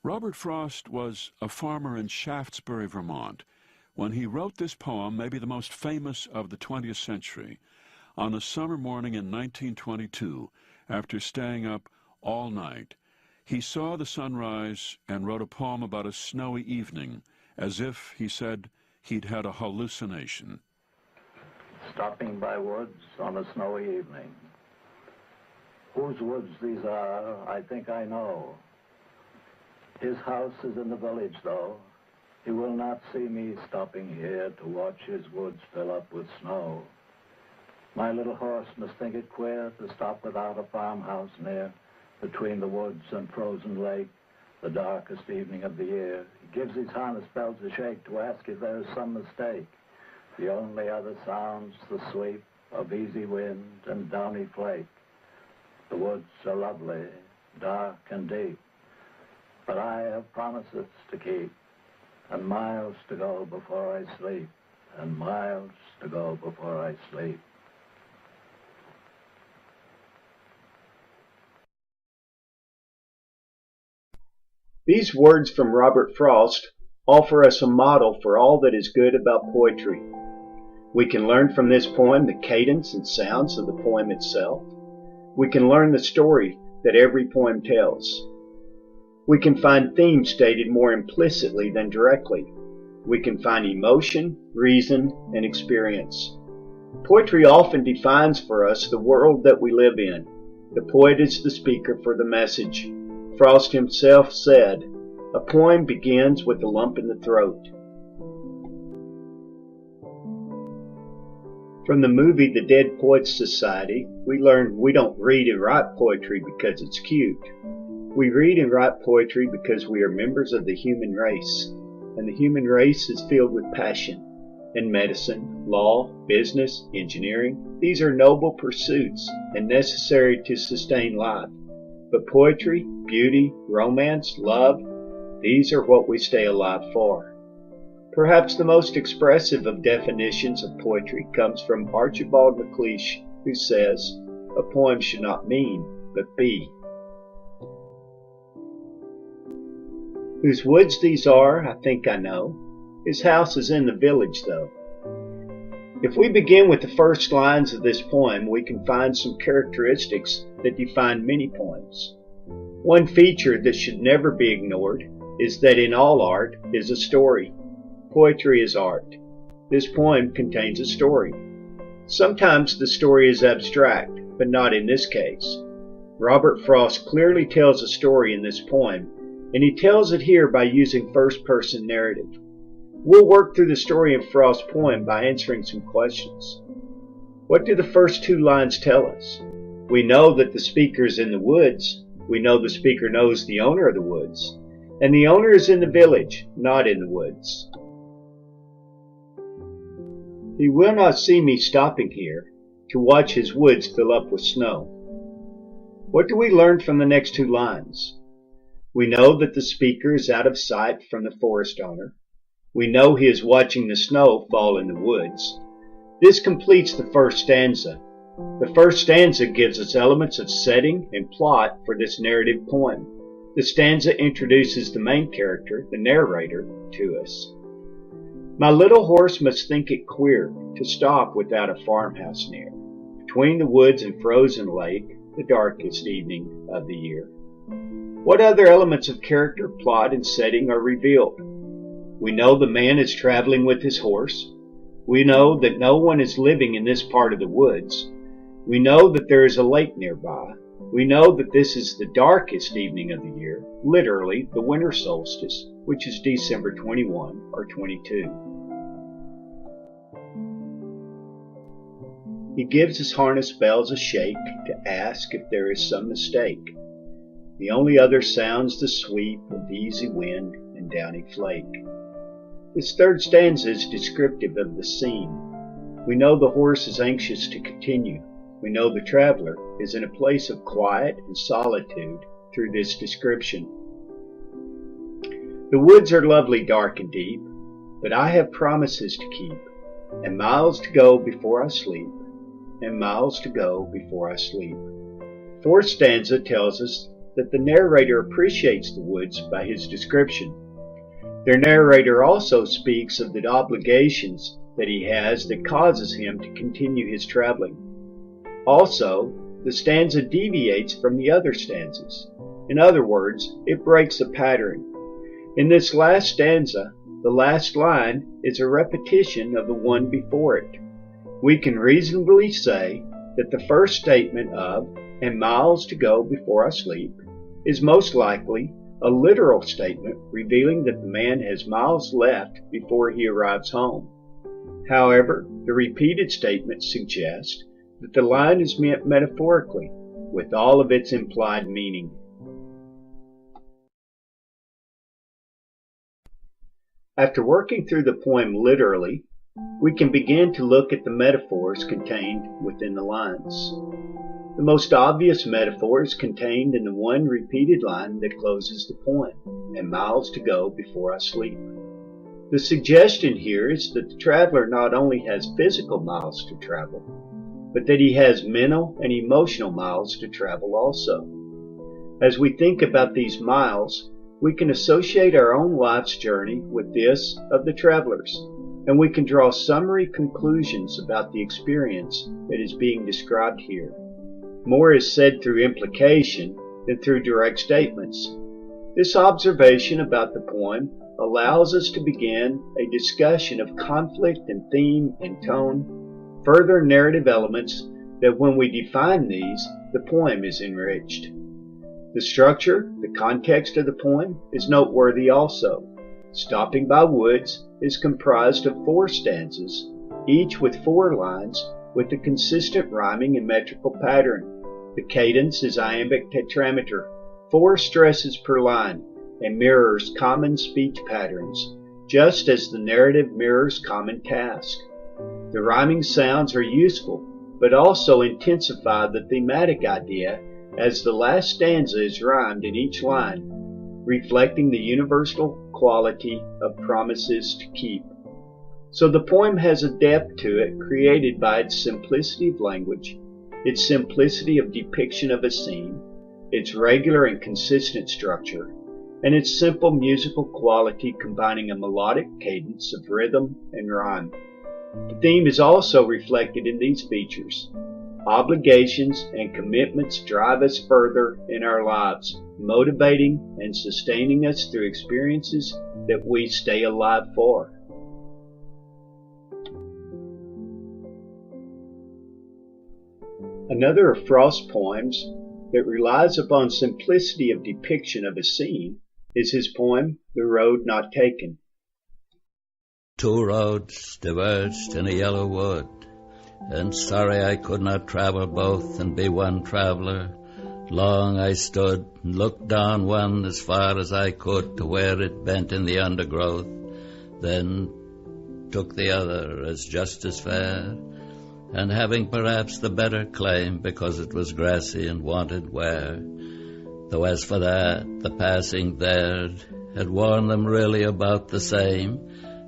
Robert Frost was a farmer in Shaftesbury, Vermont, when he wrote this poem, maybe the most famous of the 20th century, on a summer morning in 1922, after staying up all night. He saw the sunrise and wrote a poem about a snowy evening, as if, he said, he'd had a hallucination. Stopping by woods on a snowy evening. Whose woods these are, I think I know. His house is in the village, though. He will not see me stopping here to watch his woods fill up with snow. My little horse must think it queer to stop without a farmhouse near, between the woods and frozen lake, the darkest evening of the year. He gives his harness bells a shake to ask if there is some mistake. The only other sounds the sweep of easy wind and downy flake. The woods are lovely, dark and deep, but I have promises to keep, and miles to go before I sleep, and miles to go before I sleep. These words from Robert Frost offer us a model for all that is good about poetry. We can learn from this poem the cadence and sounds of the poem itself. We can learn the story that every poem tells. We can find themes stated more implicitly than directly. We can find emotion, reason, and experience. Poetry often defines for us the world that we live in. The poet is the speaker for the message. Frost himself said, "A poem begins with a lump in the throat." From the movie The Dead Poets Society, we learn we don't read and write poetry because it's cute. We read and write poetry because we are members of the human race, and the human race is filled with passion. In medicine, law, business, engineering, these are noble pursuits and necessary to sustain life. But poetry, beauty, romance, love, these are what we stay alive for. Perhaps the most expressive of definitions of poetry comes from Archibald MacLeish, who says, "A poem should not mean, but be." Whose woods these are, I think I know. His house is in the village, though. If we begin with the first lines of this poem, we can find some characteristics that define many poems. One feature that should never be ignored is that in all art is a story. Poetry is art. This poem contains a story. Sometimes the story is abstract, but not in this case. Robert Frost clearly tells a story in this poem, and he tells it here by using first-person narrative. We'll work through the story in Frost's poem by answering some questions. What do the first two lines tell us? We know that the speaker is in the woods. We know the speaker knows the owner of the woods. And the owner is in the village, not in the woods. He will not see me stopping here to watch his woods fill up with snow. What do we learn from the next two lines? We know that the speaker is out of sight from the forest owner. We know he is watching the snow fall in the woods. This completes the first stanza. The first stanza gives us elements of setting and plot for this narrative poem. The stanza introduces the main character, the narrator, to us. My little horse must think it queer to stop without a farmhouse near, between the woods and frozen lake, the darkest evening of the year. What other elements of character, plot, and setting are revealed? We know the man is traveling with his horse. We know that no one is living in this part of the woods. We know that there is a lake nearby. We know that this is the darkest evening of the year, literally the winter solstice, which is December 21 or 22. He gives his harness bells a shake to ask if there is some mistake. The only other sound's the sweep of easy wind and downy flake. This third stanza is descriptive of the scene. We know the horse is anxious to continue. We know the traveler is in a place of quiet and solitude through this description. The woods are lovely, dark and deep, but I have promises to keep, and miles to go before I sleep, and miles to go before I sleep. Fourth stanza tells us that the narrator appreciates the woods by his description. The narrator also speaks of the obligations that he has that causes him to continue his traveling. Also, the stanza deviates from the other stanzas. In other words, it breaks a pattern. In this last stanza, the last line is a repetition of the one before it. We can reasonably say that the first statement of, "and miles to go before I sleep," is most likely a literal statement revealing that the man has miles left before he arrives home. However, the repeated statements suggest that the line is meant metaphorically, with all of its implied meaning. After working through the poem literally, we can begin to look at the metaphors contained within the lines. The most obvious metaphor is contained in the one repeated line that closes the poem, "and miles to go before I sleep." The suggestion here is that the traveler not only has physical miles to travel, but that he has mental and emotional miles to travel also. As we think about these miles, we can associate our own life's journey with this of the travelers, and we can draw summary conclusions about the experience that is being described here. More is said through implication than through direct statements. This observation about the poem allows us to begin a discussion of conflict and theme and tone, further narrative elements that when we define these, the poem is enriched. The structure, the context of the poem is noteworthy also. Stopping by Woods is comprised of 4 stanzas, each with 4 lines with a consistent rhyming and metrical pattern. The cadence is iambic tetrameter, 4 stresses per line, and mirrors common speech patterns, just as the narrative mirrors common task. The rhyming sounds are useful, but also intensify the thematic idea as the last stanza is rhymed in each line, reflecting the universal quality of promises to keep. So the poem has a depth to it created by its simplicity of language, its simplicity of depiction of a scene, its regular and consistent structure, and its simple musical quality combining a melodic cadence of rhythm and rhyme. The theme is also reflected in these features. Obligations and commitments drive us further in our lives, motivating and sustaining us through experiences that we stay alive for. Another of Frost's poems that relies upon simplicity of depiction of a scene is his poem, The Road Not Taken. 2 roads diverged in a yellow wood, and sorry I could not travel both and be one traveler. Long I stood and looked down one as far as I could to where it bent in the undergrowth, then took the other as just as fair, and having perhaps the better claim because it was grassy and wanted wear. Though as for that, the passing there had worn them really about the same,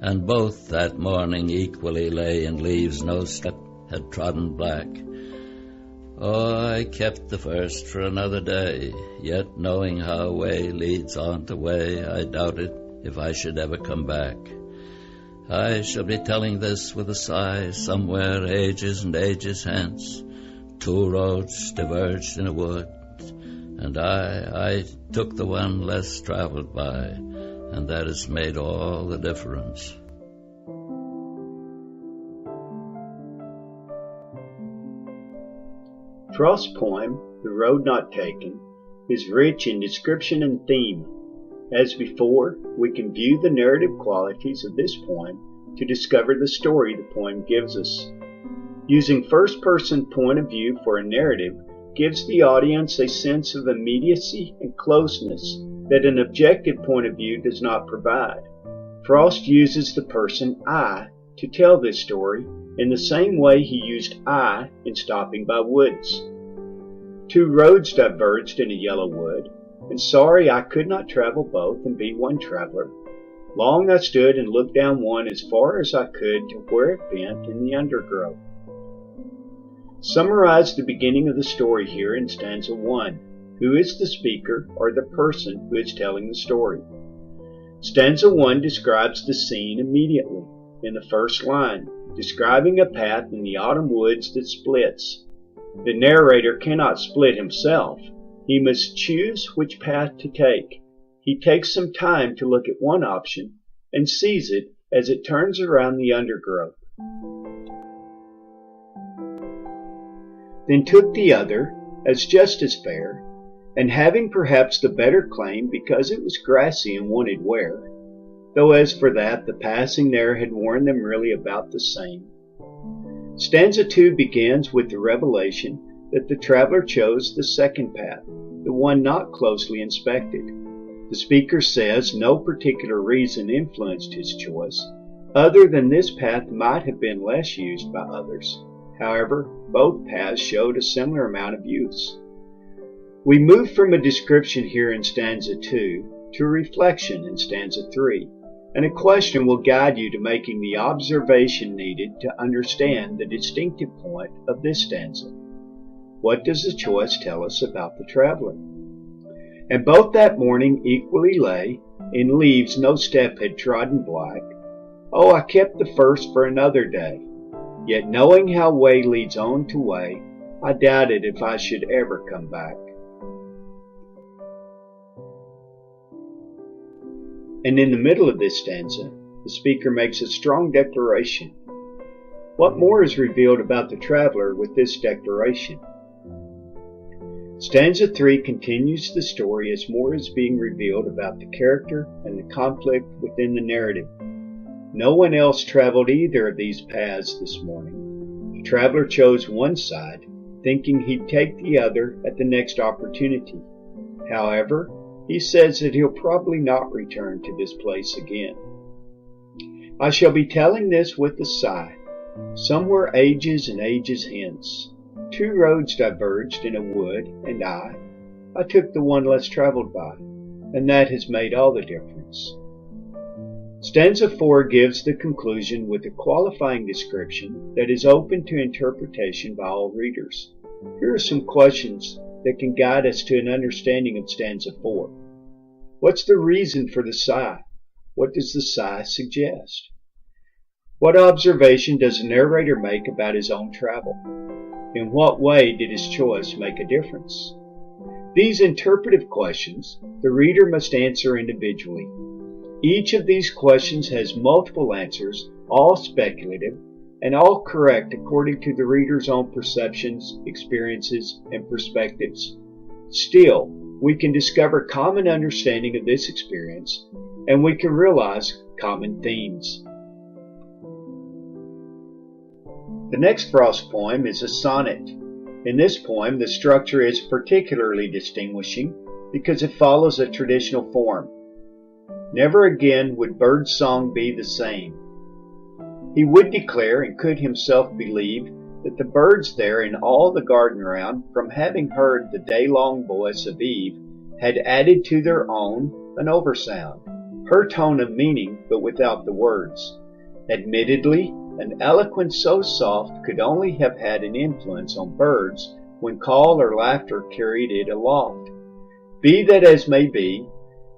and both that morning equally lay in leaves no step had trodden black. Oh, I kept the first for another day, yet knowing how way leads on to way, I doubted if I should ever come back. I shall be telling this with a sigh somewhere ages and ages hence. 2 roads diverged in a wood, and I took the one less traveled by, and that has made all the difference. Frost's poem, The Road Not Taken, is rich in description and theme. As before, we can view the narrative qualities of this poem to discover the story the poem gives us. Using first-person point of view for a narrative gives the audience a sense of immediacy and closeness that an objective point of view does not provide. Frost uses the person I to tell this story in the same way he used I in Stopping by Woods. 2 roads diverged in a yellow wood, and sorry I could not travel both and be one traveler. Long I stood and looked down one as far as I could to where it bent in the undergrowth. Summarize the beginning of the story here in stanza 1. Who is the speaker or the person who is telling the story? Stanza 1 describes the scene immediately, in the first line, describing a path in the autumn woods that splits. The narrator cannot split himself. He must choose which path to take. He takes some time to look at one option and sees it as it turns around the undergrowth. Then took the other as just as fair, and having perhaps the better claim because it was grassy and wanted wear, though as for that the passing there had worn them really about the same. Stanza 2 begins with the revelation that the traveler chose the second path, the one not closely inspected. The speaker says no particular reason influenced his choice, other than this path might have been less used by others. However, both paths showed a similar amount of use. We move from a description here in stanza 2 to a reflection in stanza 3, and a question will guide you to making the observation needed to understand the distinctive point of this stanza. What does the choice tell us about the traveler? And both that morning equally lay, in leaves no step had trodden black. Oh, I kept the first for another day, yet knowing how way leads on to way, I doubted if I should ever come back. And in the middle of this stanza, the speaker makes a strong declaration. What more is revealed about the traveler with this declaration? Stanza 3 continues the story as more is being revealed about the character and the conflict within the narrative. No one else traveled either of these paths this morning. The traveler chose one side, thinking he'd take the other at the next opportunity. However, he says that he'll probably not return to this place again. I shall be telling this with a sigh. Somewhere ages and ages hence, two roads diverged in a wood, and I took the one less traveled by, and that has made all the difference. Stanza 4 gives the conclusion with a qualifying description that is open to interpretation by all readers. Here are some questions that can guide us to an understanding of stanza 4. What's the reason for the sigh? What does the sigh suggest? What observation does the narrator make about his own travel? In what way did his choice make a difference? These interpretive questions the reader must answer individually. Each of these questions has multiple answers, all speculative, and all correct according to the reader's own perceptions, experiences, and perspectives. Still, we can discover common understanding of this experience, and we can realize common themes. The next Frost poem is a sonnet. In this poem, the structure is particularly distinguishing because it follows a traditional form. Never again would bird song be the same. He would declare and could himself believe that the birds there in all the garden round, from having heard the day-long voice of Eve, had added to their own an oversound, her tone of meaning but without the words. Admittedly, an eloquence so soft could only have had an influence on birds when call or laughter carried it aloft. Be that as may be,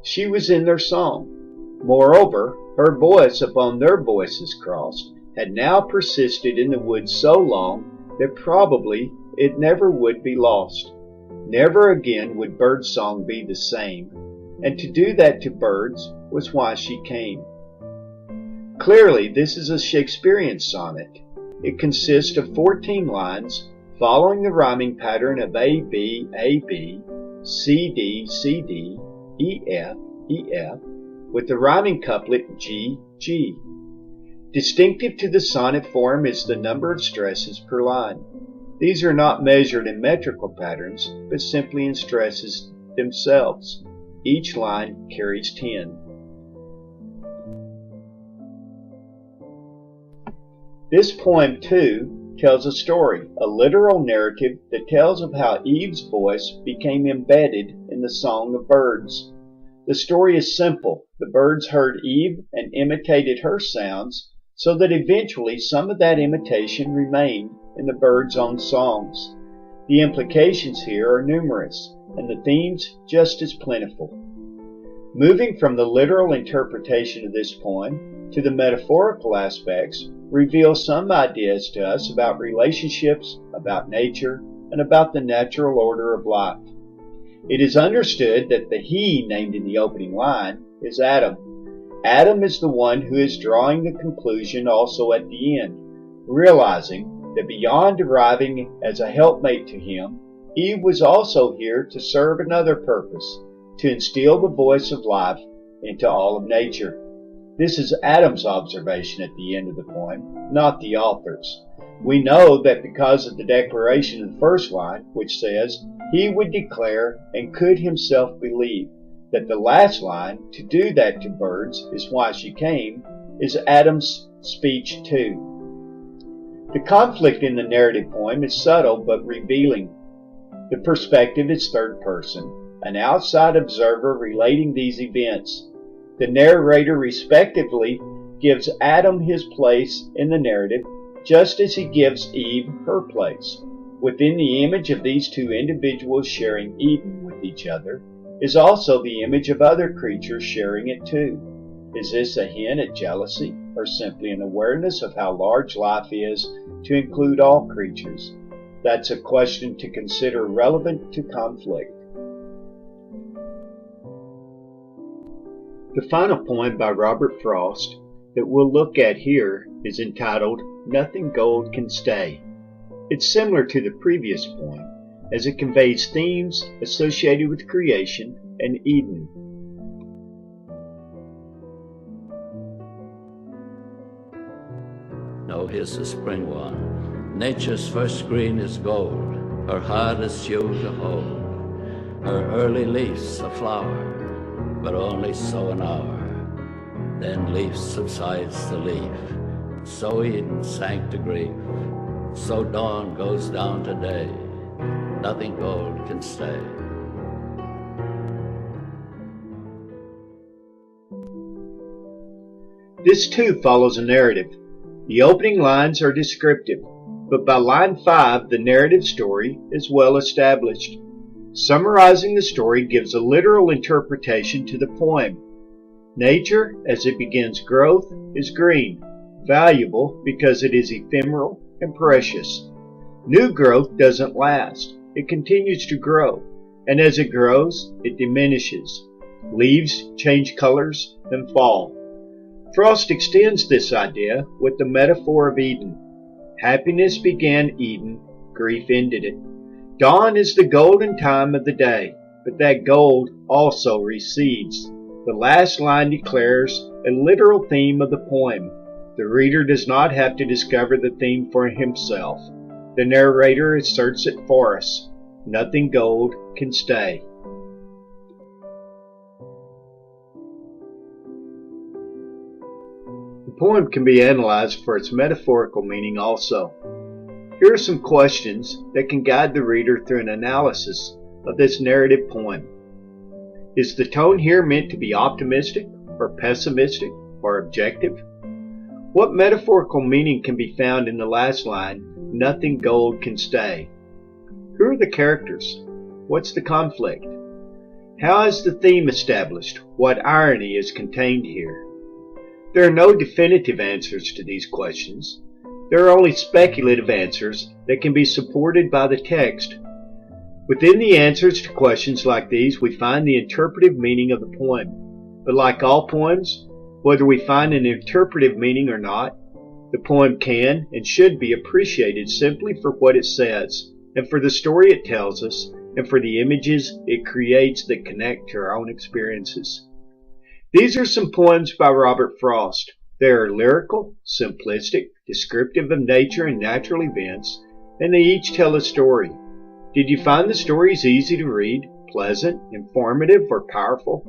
she was in their song. Moreover, her voice upon their voices crossed had now persisted in the woods so long that probably it never would be lost. Never again would birdsong be the same, and to do that to birds was why she came. Clearly, this is a Shakespearean sonnet. It consists of 14 lines following the rhyming pattern of A-B, A-B, C-D, C-D, E-F, E-F, with the rhyming couplet G, G. Distinctive to the sonnet form is the number of stresses per line. These are not measured in metrical patterns, but simply in stresses themselves. Each line carries 10. This poem, too, tells a story, a literal narrative that tells of how Eve's voice became embedded in in the song of birds. The story is simple. The birds heard Eve and imitated her sounds, so that eventually some of that imitation remained in the birds' own songs. The implications here are numerous, and the themes just as plentiful. Moving from the literal interpretation of this poem to the metaphorical aspects reveals some ideas to us about relationships, about nature, and about the natural order of life. It is understood that the he named in the opening line is Adam. Adam is the one who is drawing the conclusion also at the end, realizing that beyond arriving as a helpmate to him, Eve was also here to serve another purpose, to instill the voice of life into all of nature. This is Adam's observation at the end of the poem, not the author's. We know that because of the declaration in the first line, which says, he would declare and could himself believe, that the last line, to do that to birds is why she came, is Adam's speech too. The conflict in the narrative poem is subtle but revealing. The perspective is third person, an outside observer relating these events. The narrator respectively gives Adam his place in the narrative, just as he gives Eve her place. Within the image of these two individuals sharing Eden with each other is also the image of other creatures sharing it too. Is this a hint at jealousy, or simply an awareness of how large life is to include all creatures? That's a question to consider relevant to conflict. The final poem by Robert Frost that we'll look at here is entitled Nothing Gold Can Stay. It's similar to the previous poem, as it conveys themes associated with creation and Eden. No, here's the spring one. Nature's first green is gold, her hardest hue to hold. Her early leaf's a flower, but only so an hour. Then leaf subsides the leaf, so Eden sank to grief. So dawn goes down to day, nothing gold can stay. This too follows a narrative. The opening lines are descriptive, but by line 5 the narrative story is well established. Summarizing the story gives a literal interpretation to the poem. Nature, as it begins growth, is green, valuable because it is ephemeral and precious. New growth doesn't last. It continues to grow, and as it grows, it diminishes. Leaves change colors and fall. Frost extends this idea with the metaphor of Eden. Happiness began Eden, grief ended it. Dawn is the golden time of the day, but that gold also recedes. The last line declares a literal theme of the poem. The reader does not have to discover the theme for himself. The narrator asserts it for us. Nothing gold can stay. The poem can be analyzed for its metaphorical meaning also. Here are some questions that can guide the reader through an analysis of this narrative poem. Is the tone here meant to be optimistic or pessimistic or objective? What metaphorical meaning can be found in the last line, nothing gold can stay? Who are the characters? What's the conflict? How is the theme established? What irony is contained here? There are no definitive answers to these questions. There are only speculative answers that can be supported by the text. Within the answers to questions like these, we find the interpretive meaning of the poem. But like all poems, whether we find an interpretive meaning or not, the poem can and should be appreciated simply for what it says, and for the story it tells us, and for the images it creates that connect to our own experiences. These are some poems by Robert Frost. They are lyrical, simplistic, descriptive of nature and natural events, and they each tell a story. Did you find the stories easy to read, pleasant, informative, or powerful?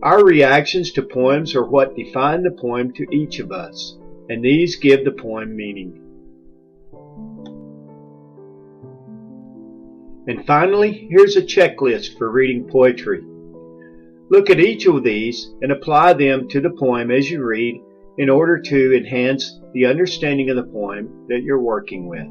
Our reactions to poems are what define the poem to each of us, and these give the poem meaning. And finally, here's a checklist for reading poetry. Look at each of these and apply them to the poem as you read in order to enhance the understanding of the poem that you're working with.